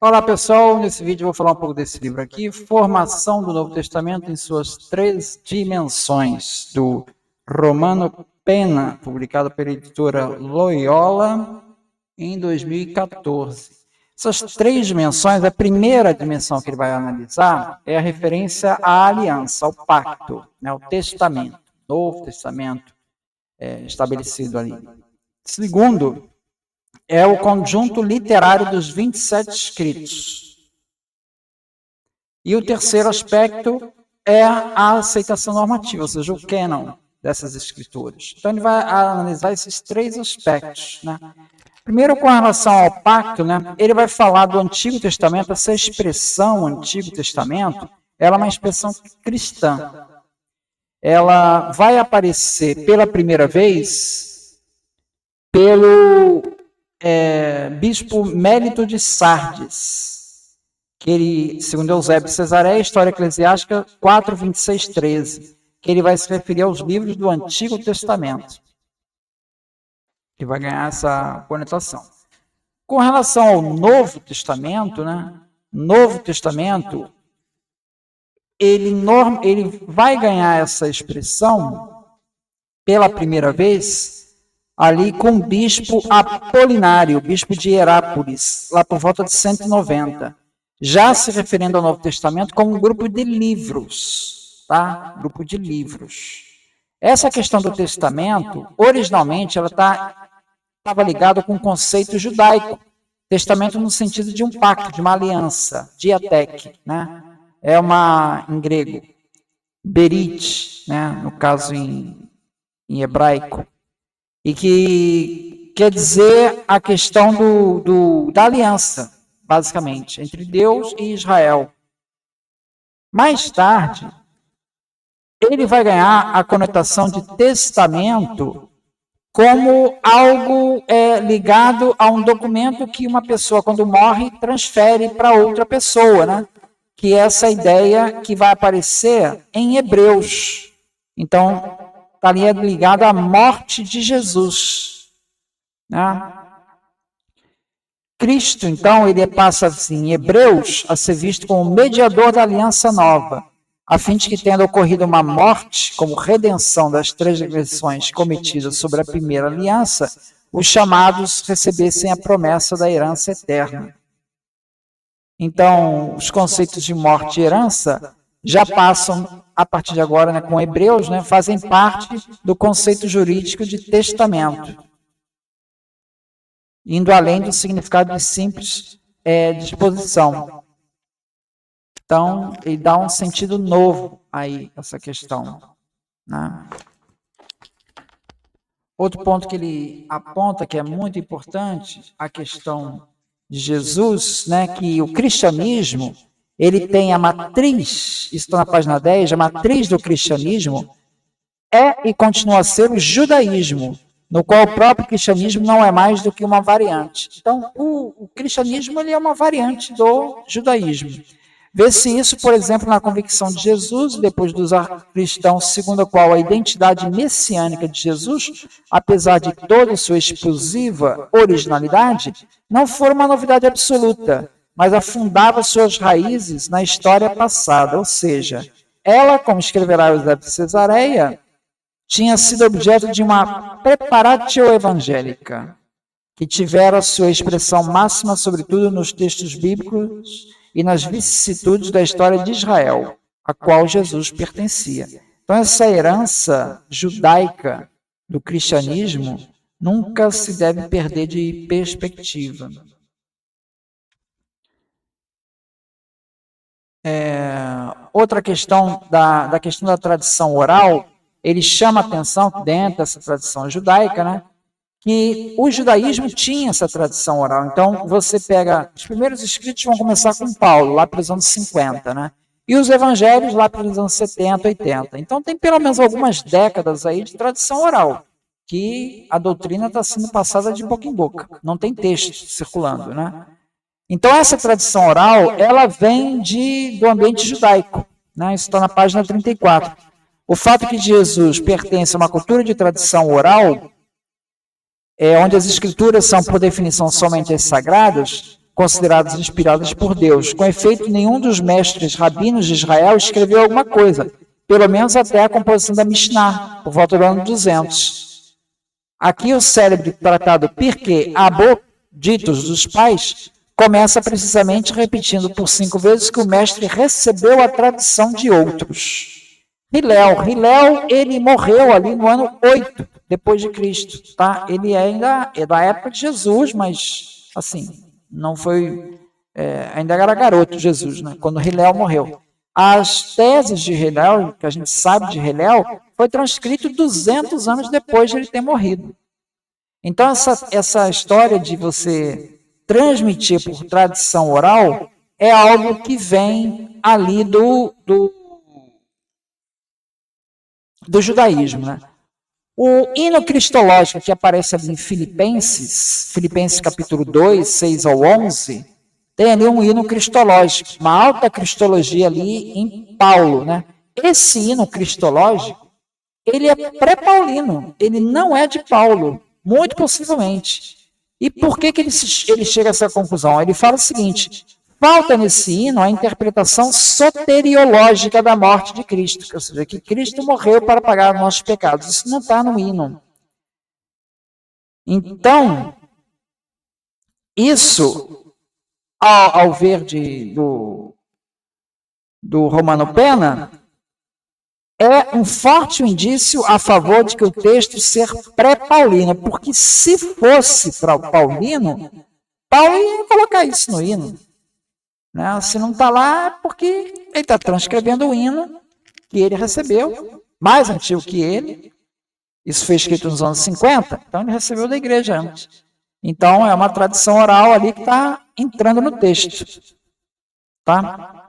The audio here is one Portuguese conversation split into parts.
Olá pessoal, nesse vídeo eu vou falar um pouco desse livro aqui, Formação do Novo Testamento em suas 3 dimensões, do Romano Pena, publicado pela editora Loyola em 2014. Essas 3 dimensões, a primeira dimensão que ele vai analisar é a referência à aliança, ao pacto, né, ao testamento, Novo Testamento estabelecido ali. Segundo, é o conjunto literário dos 27 escritos. E o terceiro aspecto é a aceitação normativa, ou seja, o cânon dessas escrituras. Então, ele vai analisar esses 3 aspectos, né? Primeiro, com relação ao pacto, né, ele vai falar do Antigo Testamento. Essa expressão Antigo Testamento, ela é uma expressão cristã. Ela vai aparecer pela primeira vez pelo bispo Mélito de Sardes, que ele, segundo Eusébio de Cesareia, História Eclesiástica 4, 26, 13, que ele vai se referir aos livros do Antigo Testamento, que vai ganhar essa conotação. Com relação ao Novo Testamento, né? Novo Testamento, ele vai ganhar essa expressão pela primeira vez ali com o bispo Apolinário, bispo de Herápolis, lá por volta de 190, já se referindo ao Novo Testamento como um grupo de livros, tá? Grupo de livros. Essa questão do testamento, originalmente, ela estava ligada com o conceito judaico. Testamento no sentido de um pacto, de uma aliança, diatek, né? É em grego, berit, né? No caso em hebraico. E que quer dizer a questão da aliança, basicamente, entre Deus e Israel. Mais tarde, ele vai ganhar a conotação de testamento como algo ligado a um documento que uma pessoa, quando morre, transfere para outra pessoa, né? Que é essa ideia que vai aparecer em Hebreus. Então, estaria ligado à morte de Jesus, né? Cristo, então, ele passa assim, em Hebreus, a ser visto como mediador da aliança nova, a fim de que, tendo ocorrido uma morte como redenção das transgressões cometidas sobre a primeira aliança, os chamados recebessem a promessa da herança eterna. Então, os conceitos de morte e herança já passam, a partir de agora, né, com Hebreus, né, fazem parte do conceito jurídico de testamento, indo além do significado de simples disposição. Então, ele dá um sentido novo aí, essa questão, né? Outro ponto que ele aponta, que é muito importante, a questão de Jesus, né, que o cristianismo, ele tem a matriz, isso está na página 10, a matriz do cristianismo é e continua a ser o judaísmo, no qual o próprio cristianismo não é mais do que uma variante. Então, o cristianismo ele é uma variante do judaísmo. Vê-se isso, por exemplo, na convicção de Jesus, depois dos cristãos, segundo a qual a identidade messiânica de Jesus, apesar de toda sua exclusiva originalidade, não foi uma novidade absoluta, mas afundava suas raízes na história passada, ou seja, ela, como escreverá Eusébio de Cesareia, tinha sido objeto de uma preparatio evangélica, que tivera sua expressão máxima, sobretudo nos textos bíblicos e nas vicissitudes da história de Israel, a qual Jesus pertencia. Então, essa herança judaica do cristianismo nunca se deve perder de perspectiva. Outra questão da questão da tradição oral, ele chama a atenção dentro dessa tradição judaica, né, que o judaísmo tinha essa tradição oral. Então, você pega, os primeiros escritos vão começar com Paulo, lá pelos anos 50, né, e os evangelhos lá pelos anos 70, 80. Então, tem pelo menos algumas décadas aí de tradição oral, que a doutrina está sendo passada de boca em boca, não tem texto circulando, né. Então, essa tradição oral, ela vem do ambiente judaico, né? Isso está na página 34. O fato que Jesus pertence a uma cultura de tradição oral, onde as escrituras são, por definição, somente as sagradas, consideradas inspiradas por Deus. Com efeito, nenhum dos mestres rabinos de Israel escreveu alguma coisa, pelo menos até a composição da Mishnah, por volta do ano 200. Aqui o célebre tratado Pirkei Avot, ditos dos pais, começa precisamente repetindo por 5 vezes que o mestre recebeu a tradição de outros. Hillel, ele morreu ali no ano 8 depois de Cristo, tá? Ele ainda é da época de Jesus, mas assim, não foi, ainda era garoto Jesus, né? Quando Hillel morreu. As teses de Hillel, que a gente sabe de Hillel, foi transcrito 200 anos depois de ele ter morrido. Então essa história de você transmitir por tradição oral é algo que vem ali do judaísmo, né? O hino cristológico que aparece ali em Filipenses capítulo 2, 6 ao 11, tem ali um hino cristológico, uma alta cristologia ali em Paulo, né? Esse hino cristológico, ele é pré-paulino, ele não é de Paulo, muito possivelmente. E por que ele chega a essa conclusão? Ele fala o seguinte: falta nesse hino a interpretação soteriológica da morte de Cristo, ou seja, que Cristo morreu para pagar os nossos pecados. Isso não está no hino. Então, isso, ao ver do Romano Pena, é um forte indício a favor de que o texto ser pré-paulino, porque se fosse para o paulino, Paulo ia colocar isso no hino. Né? Se não está lá, é porque ele está transcrevendo o hino que ele recebeu, mais antigo que ele. Isso foi escrito nos anos 50, então ele recebeu da igreja antes. Então é uma tradição oral ali que está entrando no texto. Tá?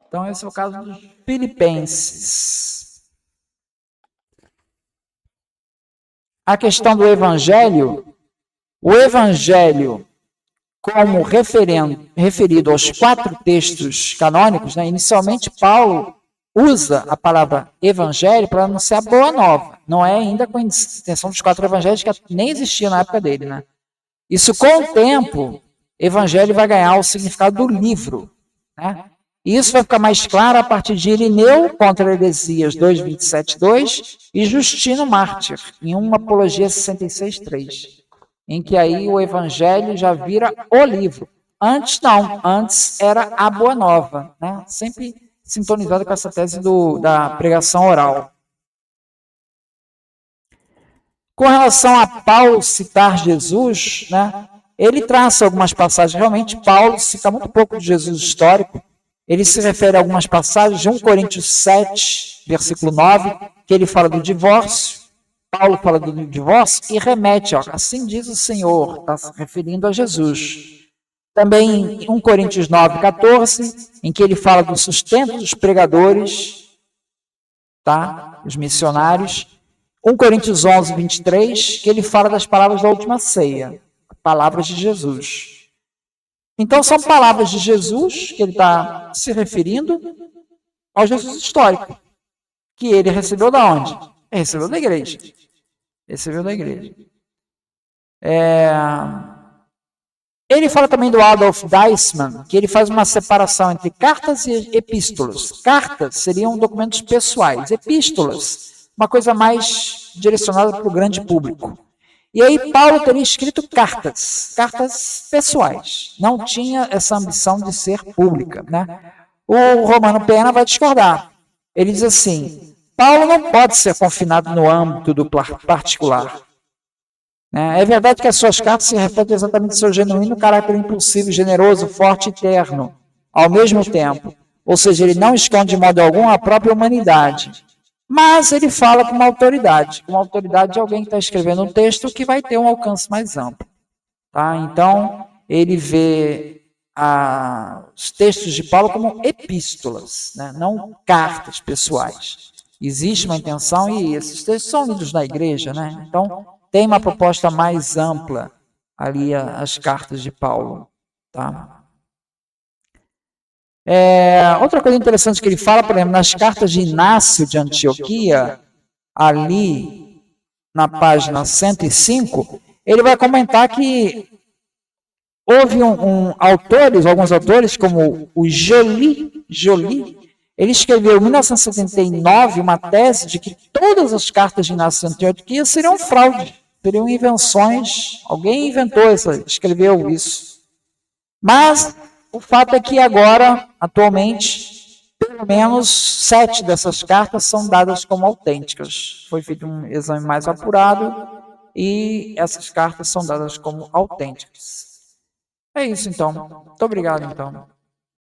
Então esse é o caso dos Filipenses. A questão do evangelho, o evangelho como referido aos 4 textos canônicos, né? Inicialmente Paulo usa a palavra evangelho para anunciar boa nova. Não é ainda com a intenção dos 4 evangelhos, que nem existia na época dele. Né? Isso, com o tempo, evangelho vai ganhar o significado do livro. Né? E isso vai ficar mais claro a partir de Irineu contra Heresias 2:27:2 e Justino Mártir, em uma Apologia 66:3. Em que aí o evangelho já vira o livro. Antes não, antes era a boa nova, né? Sempre sintonizado com essa tese da pregação oral. Com relação a Paulo citar Jesus, né? Ele traça algumas passagens, realmente Paulo cita muito pouco de Jesus histórico, ele se refere a algumas passagens de 1 Coríntios 7, versículo 9, que ele fala do divórcio. Paulo fala do divórcio e remete, assim diz o Senhor, está se referindo a Jesus. Também em 1 Coríntios 9:14, em que ele fala do sustento dos pregadores, tá? Os missionários. 1 Coríntios 11:23, que ele fala das palavras da última ceia, palavras de Jesus. Então são palavras de Jesus, que ele está se referindo ao Jesus histórico, que ele recebeu da onde? Ele recebeu da igreja. Recebeu da igreja. Ele fala também do Adolf Deissmann, que ele faz uma separação entre cartas e epístolas. Cartas seriam documentos pessoais, epístolas, uma coisa mais direcionada para o grande público. E aí Paulo teria escrito cartas pessoais. Não tinha essa ambição de ser pública. Né? O Romano Pena vai discordar. Ele diz assim: Paulo não pode ser confinado no âmbito do particular. É verdade que as suas cartas se refletem exatamente ao seu genuíno caráter impulsivo, generoso, forte e terno, ao mesmo tempo. Ou seja, ele não esconde de modo algum a própria humanidade. Mas ele fala com uma autoridade de alguém que está escrevendo um texto que vai ter um alcance mais amplo. Tá? Então, ele vê os textos de Paulo como epístolas, né? Não cartas pessoais. Existe uma intenção e esses textos são lidos na igreja, né? Então, tem uma proposta mais ampla ali as cartas de Paulo. Tá? Outra coisa interessante que ele fala, por exemplo, nas cartas de Inácio de Antioquia, ali na página 105, ele vai comentar que houve alguns autores, como o Joly, ele escreveu em 1979 uma tese de que todas as cartas de Inácio de Antioquia seriam fraude, seriam invenções, alguém escreveu isso. Mas o fato é que agora, atualmente, pelo menos 7 dessas cartas são dadas como autênticas. Foi feito um exame mais apurado e essas cartas são dadas como autênticas. É isso então. Muito obrigado então.